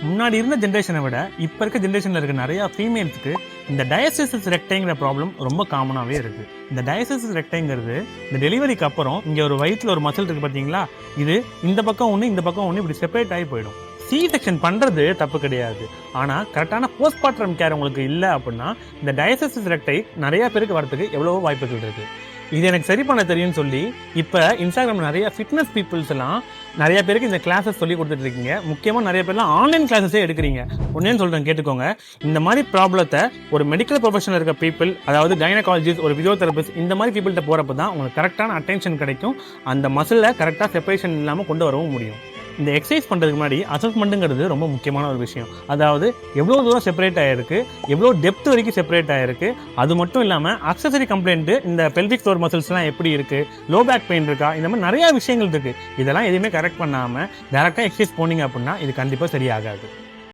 முன்னாடி இருந்த ஜென்ரேஷனை விட இப்போ இருக்க ஜென்ரேஷனில் இருக்க நிறையா ஃபீமேல்ஸுக்கு இந்த டயசிஸ் ரெக்டைங்கிற ப்ராப்ளம் ரொம்ப காமனாகவே இருக்குது. இந்த டயசிஸ் ரெக்டைங்கிறது இந்த டெலிவரிக்கு அப்புறம் இங்கே ஒரு வயிற்றில் ஒரு மசில் இருக்குது பார்த்தீங்களா, இது இந்த பக்கம் ஒன்று இந்த பக்கம் ஒன்று இப்படி செப்பரேட் ஆகி போயிடும். சி செக்ஷன் பண்ணுறது தப்பு கிடையாது, ஆனால் கரெக்டான போஸ்ட்மார்ட்டம் கேர் உங்களுக்கு இல்லை அப்படின்னா இந்த டயசிஸ் ரெக்டை நிறையா பேருக்கு வரதுக்கு எவ்வளவோ வாய்ப்புகள் இருக்குது. இது எனக்கு சரி பண்ண தெரியும்னு சொல்லி இப்போ இன்ஸ்டாகிராமில் நிறைய ஃபிட்னஸ் பீப்புள்ஸ் எல்லாம் நிறைய பேருக்கு இந்த கிளாஸஸ் சொல்லி கொடுத்துட்டு இருக்கீங்க. முக்கியமாக நிறைய பேர்லாம் ஆன்லைன் கிளாஸஸே எடுக்கிறீங்க. ஒன்னேன்னு சொல்கிறேன் கேட்டுக்கோங்க. இந்த மாதிரி ப்ராப்ளத்தை ஒரு மெடிக்கல் ப்ரொஃபஷனில் இருக்க பீப்புள், அதாவது கைனகாலஜிஸ்ட், ஒரு ஃபிசியோதெரபிஸ்ட், இந்த மாதிரி பீப்புள்கிட்ட போகிறப்ப தான் உங்களுக்கு கரெக்டான அட்டென்ஷன் கிடைக்கும். அந்த மசிலை கரெக்டாக செப்பரேஷன் இல்லாமல் கொண்டு வரவும் முடியும். இந்த எக்ஸசைஸ் பண்ணுறதுக்கு முன்னாடி அசஸ்மெண்ட்டுங்கிறது ரொம்ப முக்கியமான ஒரு விஷயம். அதாவது எவ்வளோ தூரம் செப்பரேட் ஆகிருக்கு, எவ்வளோ டெப்த் வரைக்கும் செப்பரேட் ஆகிருக்கு, அது மட்டும் இல்லாமல் அக்சசரி கம்ப்ளைண்ட்டு இந்த பெல்விக் ஃப்ளோர் மசில்ஸ்லாம் எப்படி இருக்குது, லோ பேக் பெயின் இருக்கா, இந்த மாதிரி நிறையா விஷயங்கள் இருக்குது. இதெல்லாம் எதுவுமே கரெக்ட் பண்ணாமல் டேரெக்டாக எக்ஸசைஸ் போனீங்க அப்படின்னா இது கண்டிப்பாக சரியாகாது.